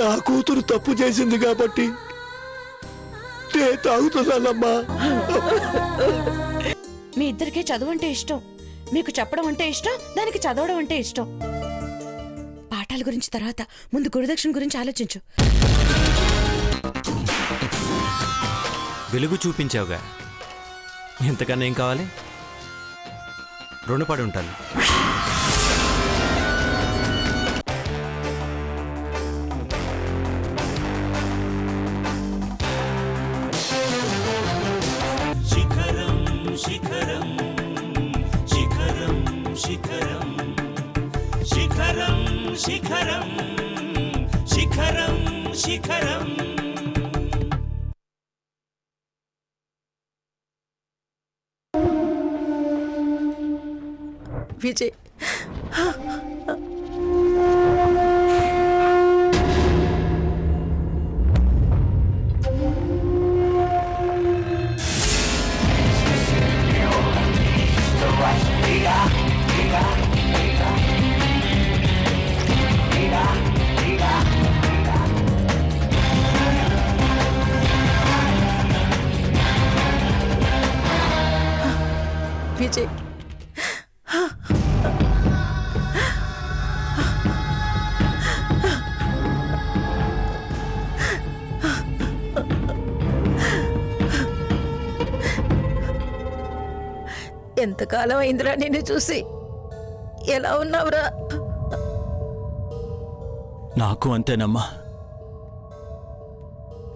నా కూతురు తప్పు చేసింది కాబట్టి నేను తాగుతున్నానమ్మా. మీ ఇద్దరికీ చదువు అంటే ఇష్టం, మీకు చెప్పడం అంటే ఇష్టం, దానికి చదవడం అంటే ఇష్టం. పాఠాల గురించి తర్వాత, ముందు గురుదక్షిణ గురించి ఆలోచించు. వెలుగు చూపించావుగా, ఇంతకన్నా ఏం కావాలి? రుణపడి ఉంటాను. శిఖరం శిఖరం శిఖరం శిఖరం శిఖరం శిఖరం శిఖరం. విజయ్, విజయ్, ఎంతకాలం అయిందిరా నిన్ను చూసి. ఎలా ఉన్నావురా? నాకు అంతేనమ్మా.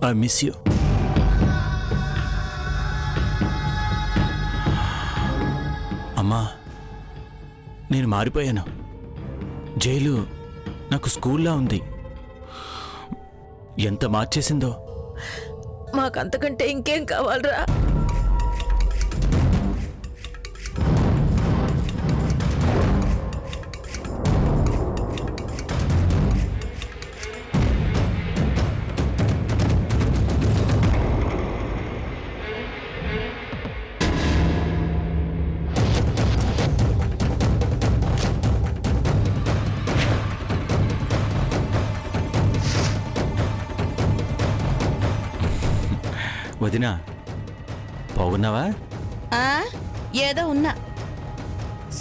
I miss you. అమ్మా, నేను మారిపోయాను. జైలు నాకు స్కూల్లా ఉంది. ఎంత మార్చేసిందో. మాకంతకంటే ఇంకేం కావాలరా? వదినా, బాగున్నావా? ఏదో ఉన్నా.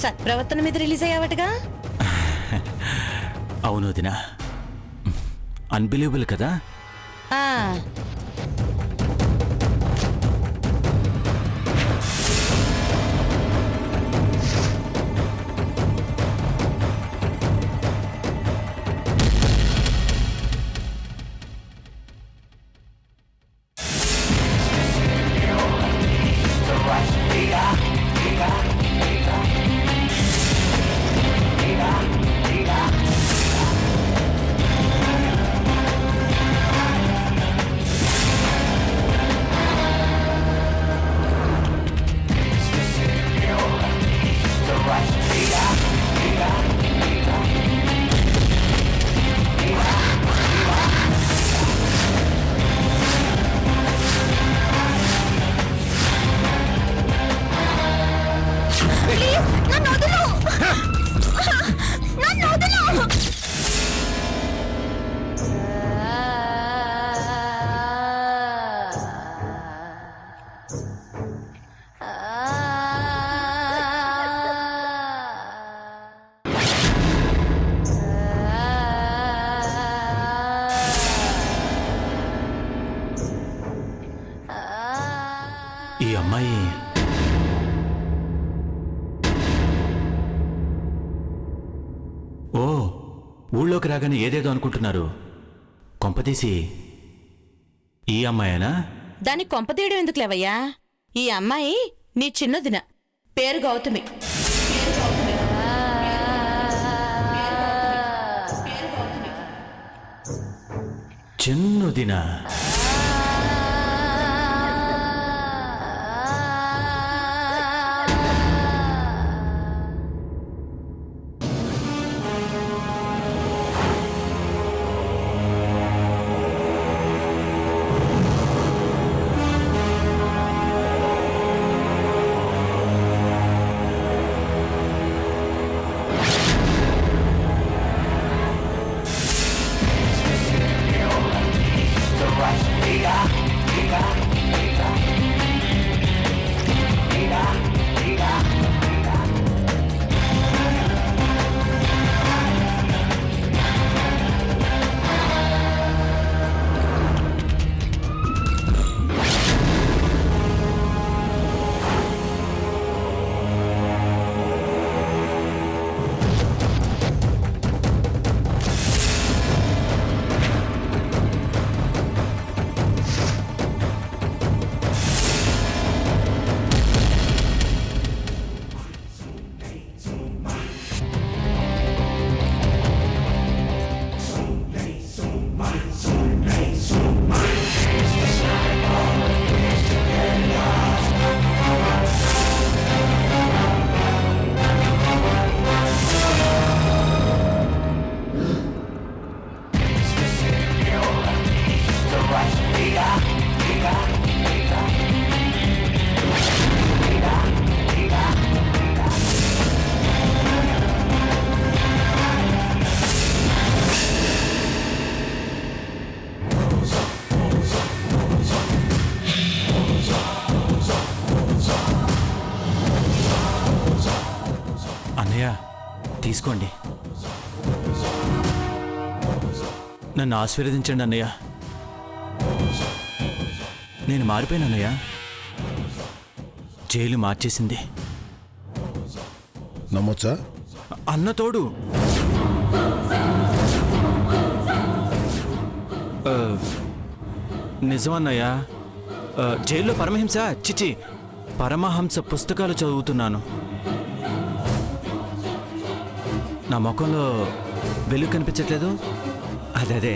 సత్ప్రవర్తన మీద రిలీజ్ అయ్యావటగా? అవును వదినా, అన్బిలీవబుల్ కదా. ఈ అమ్మాయి ఓ ఊళ్ళోకి రాగానే ఏదేదో అనుకుంటున్నారు. కొంపతీసి ఈ అమ్మాయేనా? దాన్ని కొంపతీయడం ఎందుకు లేవయ్యా? ఈ అమ్మాయి నీ చిన్నదిన, పేరు గౌతమి. చిన్నదిన? తీసుకోండి. నన్ను ఆశీర్వదించండి అన్నయ్య. నేను మారిపోయాను అన్నయ్య. జైలు మార్చేసింది. నమ్మొచ్చా? అన్న తోడు. నిజమన్నయ్య. జైల్లో పరమహింస చిచి పరమహంస పుస్తకాలు చదువుతున్నాను. నా ముఖంలో వెలుగు కనిపించట్లేదు. అదే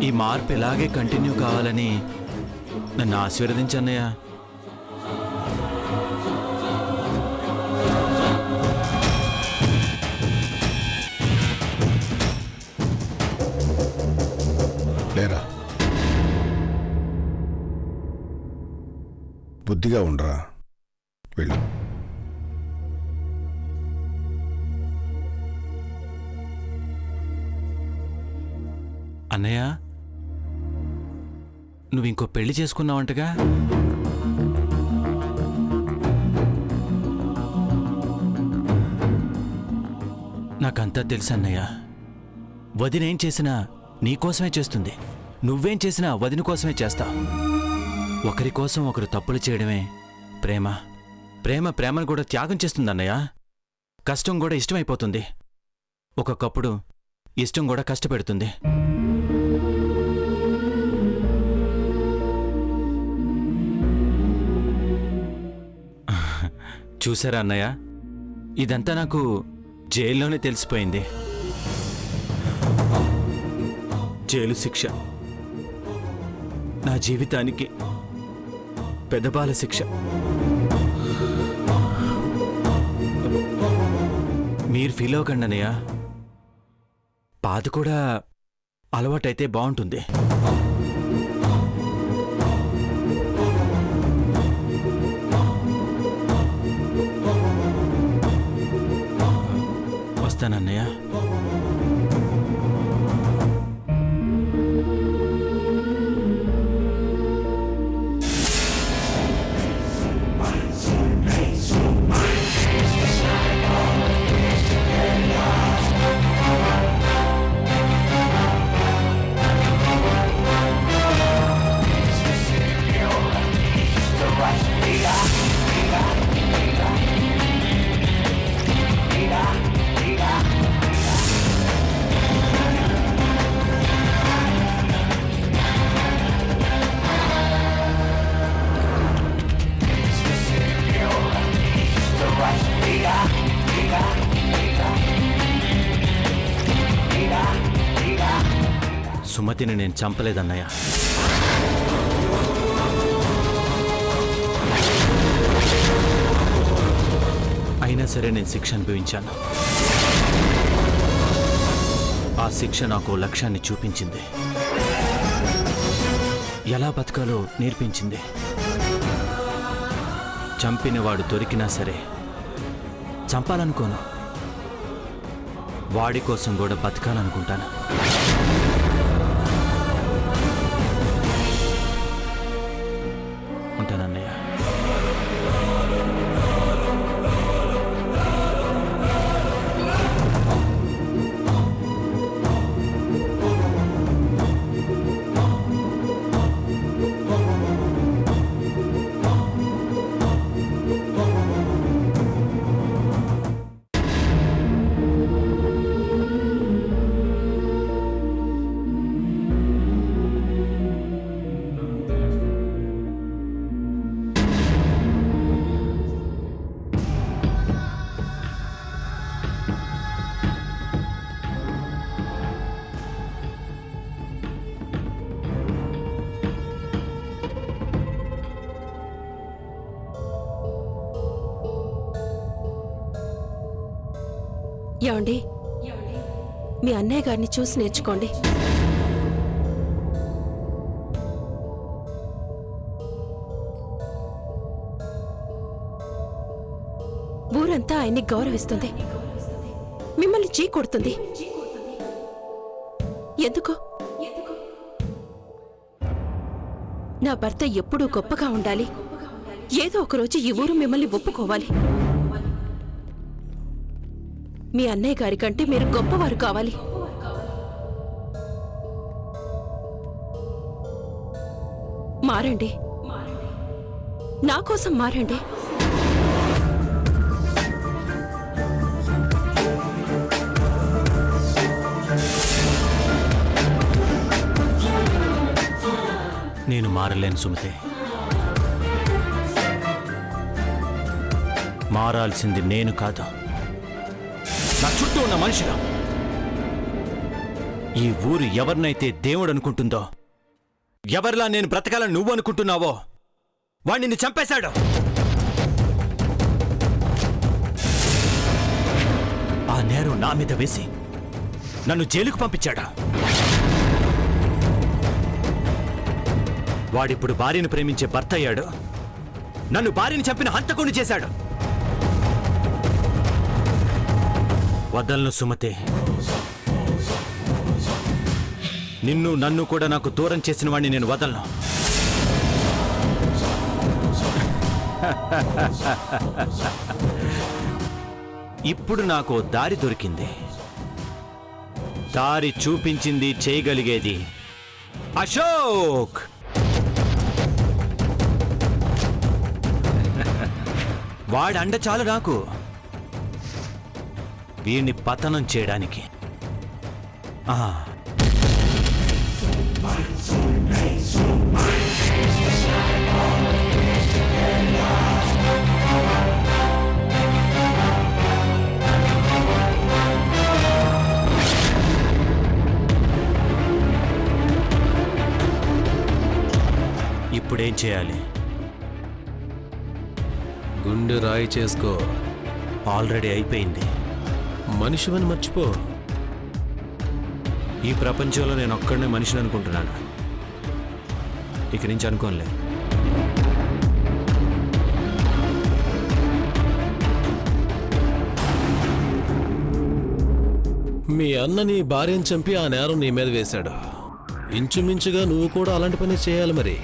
ఈ మార్పు ఇలాగే కంటిన్యూ కావాలని నన్ను ఆశీర్వదించన్నయ్య. లేరా, బుద్ధిగా ఉండరా, వెళ్ళు. అన్నయ్య, నువ్వు ఇంకో పెళ్లి చేసుకున్నావంటగా? నాకంతా తెలుసు అన్నయ్య. వదినేం చేసినా నీకోసమే చేస్తుంది. నువ్వేం చేసినా వదిన కోసమే చేస్తావు. ఒకరి కోసం ఒకరు తప్పులు చేయడమే ప్రేమ. ప్రేమను కూడా త్యాగం చేస్తుంది అన్నయ్య. కష్టం కూడా ఇష్టమైపోతుంది. ఒక్కొక్కప్పుడు ఇష్టం కూడా కష్టపెడుతుంది. చూసారా అన్నయ్య, ఇదంతా నాకు జైల్లోనే తెలిసిపోయింది. జైలు శిక్ష నా జీవితానికి పెద్దబాల శిక్ష. మీరు ఫీల్ అవ్వకండి అన్నయ్య. బాధ కూడా అలవాటైతే బాగుంటుంది. వస్తానన్నయ్య. సుమతిని నేను చంపలేదన్నయ్య. అయినా సరే నేను శిక్ష అనుభవించాను. ఆ శిక్ష నాకు లక్ష్యాన్ని చూపించింది. ఎలా బతకాలో నేర్పించింది. చంపినవాడు దొరికినా సరే చంపాలనుకోను. వాడి కోసం కూడా బతకాలనుకుంటాను. ఉంటానన్నయ్య. ఏమండి, మీ అన్నయ్య గారిని చూసి నేర్చుకోండి. ఊరంతా ఆయన్ని గౌరవిస్తుంది, మిమ్మల్ని చీ కొడుతుంది. ఎందుకు? నా భర్త ఎప్పుడూ గొప్పగా ఉండాలి, ఏదో ఒక రోజు ఈ ఊరు మిమ్మల్ని ఒప్పుకోవాలి. మీ అన్నయ్య గారి కంటే మీరు గొప్పవారు కావాలి. మారండి, నా కోసం మారండి. నేను మారలేను సుమతి. మారాల్సింది నేను కాదు, నా చుట్టూ ఉన్న మనుషులు. ఈ ఊరు ఎవరినైతే దేవుడు అనుకుంటుందో, ఎవరిలా నేను బ్రతకాలని నువ్వు అనుకుంటున్నావో వాణ్ణి నిన్ను చంపేశాడు. ఆ నేరం నా మీద వేసి నన్ను జైలుకు పంపించాడు. వాడిప్పుడు భార్యను ప్రేమించే భర్త అయ్యాడు. నన్ను భార్యను చంపిన హంతకుణ్ణి చేశాడు. వదలను సుమతి. నిన్ను నన్ను కూడా నాకు దూరం చేసిన వాడిని నేను వదలను. ఇప్పుడు నాకు దారి దొరికింది. దారి చూపించింది, చేయగలిగేది అశోక్. వాడండ చాలు నాకు వీణ్ణి పతనం చేయడానికి. ఇప్పుడేం చేయాలి? గుండె రాయి చేసుకో. ఆల్రెడీ అయిపోయింది. మనిషివని మర్చిపో. ఈ ప్రపంచంలో నేను ఒక్కడనే మనిషిని అనుకుంటున్నాను. ఇక నుంచి అనుకోనులే. మీ అన్న నీ భార్యను చంపి ఆ నేరం నీ మీద వేశాడు. ఇంచుమించుగా నువ్వు కూడా అలాంటి పని చేయాలి మరి.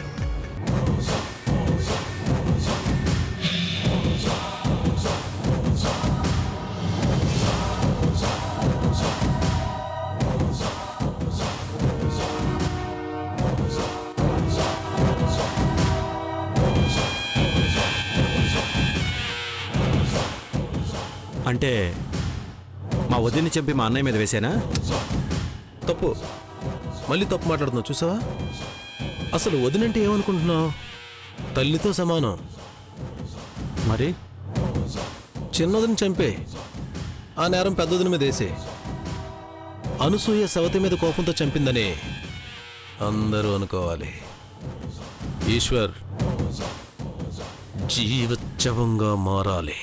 అంటే మా వదిన్ని చంపి మా అన్నయ్య మీద వేసానా? తప్పు. మళ్ళీ తప్పు మాట్లాడుతున్నావు చూసావా? అసలు వదినంటే ఏమనుకుంటున్నావు? తల్లితో సమానం. మరి చిన్నదిని చంపే ఆ నేరం పెద్దదిని మీద వేసే. అనసూయ సవతి మీద కోపంతో చంపిందని అందరూ అనుకోవాలి. ఈశ్వర్ జీవోత్సవంగా మారాలి.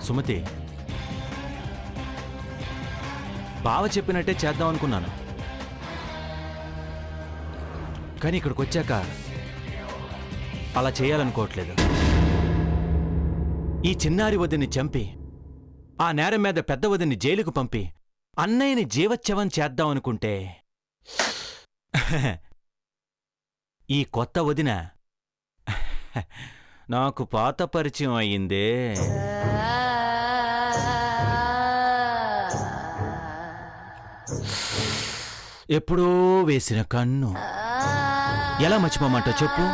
సుమతి, బావ చెప్పినట్టే చేద్దాం అనుకున్నాను. కానీ ఇక్కడికి వచ్చాక అలా చేయాలనుకోవట్లేదు. ఈ చిన్నారి వదిని చంపి ఆ నేరం మీద పెద్ద వదిని జైలుకు పంపి అన్నయ్యని జీవోత్సవం చేద్దాం అనుకుంటే ఈ కొత్త వదిన నాకు పాత పరిచయం అయ్యిందే. ఎప్పుడో వేసిన కన్ను ఎలా మర్చిపోమంటావు చెప్పు?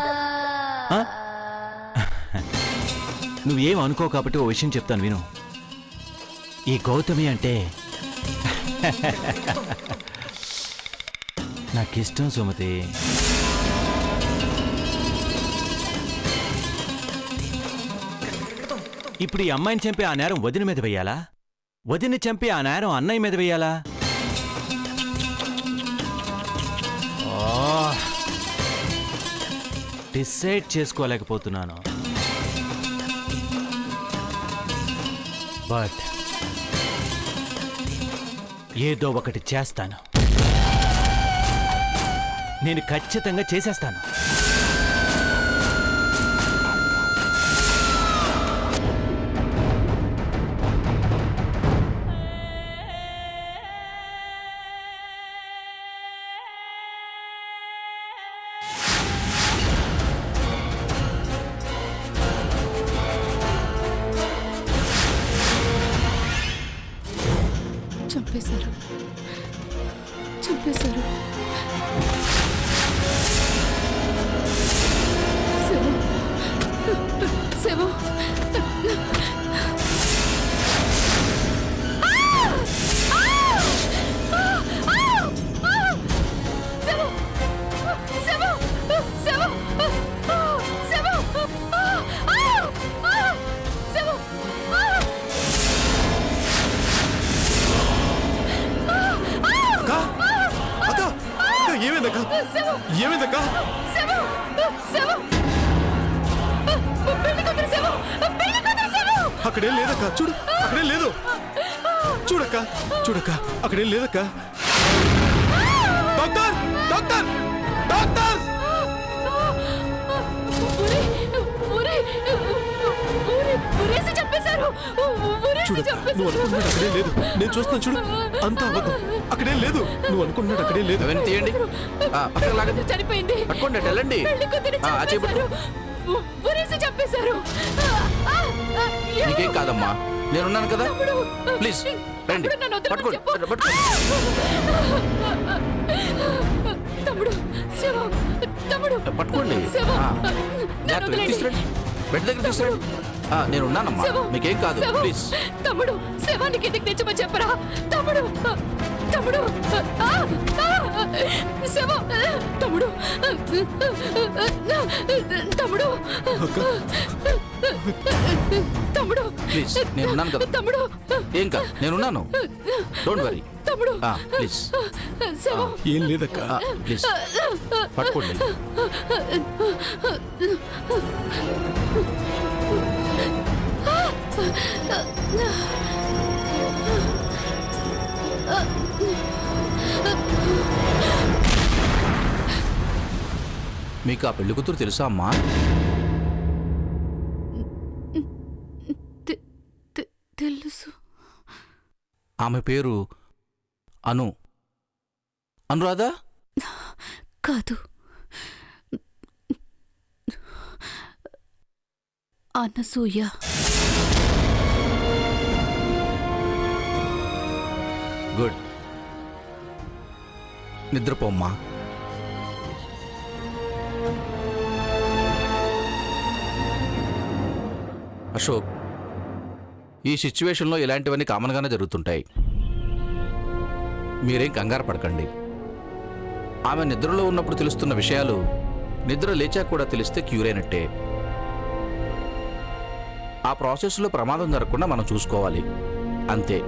నువ్వేం అనుకో కాబట్టి ఓ విషయం చెప్తాను విను. ఈ గౌతమి అంటే నాకిష్టం సుమతి. ఇప్పుడు ఈ అమ్మాయిని చంపి ఆ నేరం వదిన మీద వెయ్యాలా? వదిన్ని చంపి ఆ నేరం అన్నయ్య మీద వెయ్యాలా? డిసైడ్ చేసుకోలేకపోతున్నాను. బట్ ఏదో ఒకటి చేస్తాను. నేను ఖచ్చితంగా చేసేస్తాను. చంపేశారు. చంపేశారు. శవం. శవం. ఏమైందక్క? అక్కడేం లేదక్క. చూడు, అక్కడేం లేదు. చూడక్క, చూడక్క, అక్కడేం లేదక్క. Doctor, doctor, doctor! చూడక్క, నువ్వు అనుకున్నాడు అక్కడే లేదు. నేను చూస్తాను, చూడు. అంతా అబద్ధం. అక్కడేం లేదు. నువ్వు అనుకున్నాడు అక్కడే లేదు. తీయండి. చనిపోయింది. పట్టుకోండి, వెళ్ళండి. చంపేశారు. నీకేం కాదమ్మా, నేనున్నాను కదా. ప్లీజ్ రండి, పట్టుకోండి, పట్టుకోండి. తమ్ముడు, శవం. తమ్ముడు, పట్టుకోండి. జాగ్రత్తగా తీసుకురండి, బెడ్ దగ్గర తీసుకురండి. నేనున్నానమ్మా, మీకేం కాదు. ప్లీజ్. తమ్ముడు, శవాన్ని కిందికి తెచ్చమని చెప్పరా. తమ్ముడు, తమ్ముడు, శవం. తమ్ముడు, తమ్ముడు, తమ్ముడు, ప్లీజ్, నేనున్నాను కదా. తమ్ముడు, ఏం కాదు, నేనున్నాను. Don't worry. తమ్ముడు, ప్లీజ్. శవం. ఏం లేదక్క. ప్లీజ్ పట్టుకోండి. మీకు ఆ పెళ్లి కూతురు తెలుసా అమ్మా? తెలుసు. ఆమె పేరు అను. అనురాధా? కాదు, అనసూయ. గుడ్. నిద్రపోమ్మా. అశోక్, ఈ సిచ్యువేషన్లో ఇలాంటివన్నీ కామన్గానే జరుగుతుంటాయి. మీరేం కంగారు పడకండి. ఆమె నిద్రలో ఉన్నప్పుడు తెలుస్తున్న విషయాలు నిద్ర లేచాక కూడా తెలిస్తే క్యూర్ అయినట్టే. ఆ ప్రాసెస్లో ప్రమాదం జరగకుండా మనం చూసుకోవాలి, అంతే.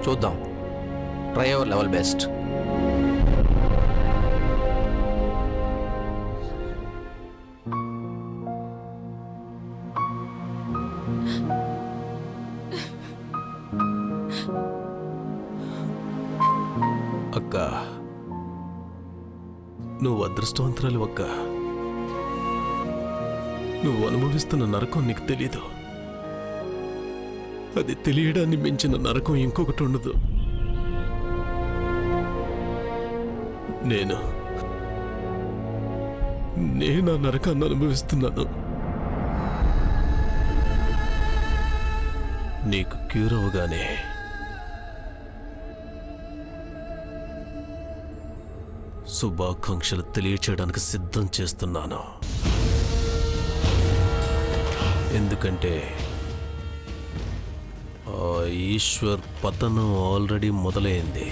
చూద్దాం. Try our level best. అక్క, నువ్వు అదృష్టవంతురాలు అక్క. నువ్వు అనుభవిస్తున్న నరకం నీకు తెలీదు. అది తెలియడాన్ని మించిన నరకం ఇంకొకటి ఉండదు. నేను ఆ నరకాన్ని అనుభవిస్తున్నాను. నీకు క్యూర్ అవగానే శుభాకాంక్షలు తెలియచేయడానికి సిద్ధం చేస్తున్నాను. ఎందుకంటే ఆ ఈశ్వర్ పతనం ఆల్రెడీ మొదలైంది.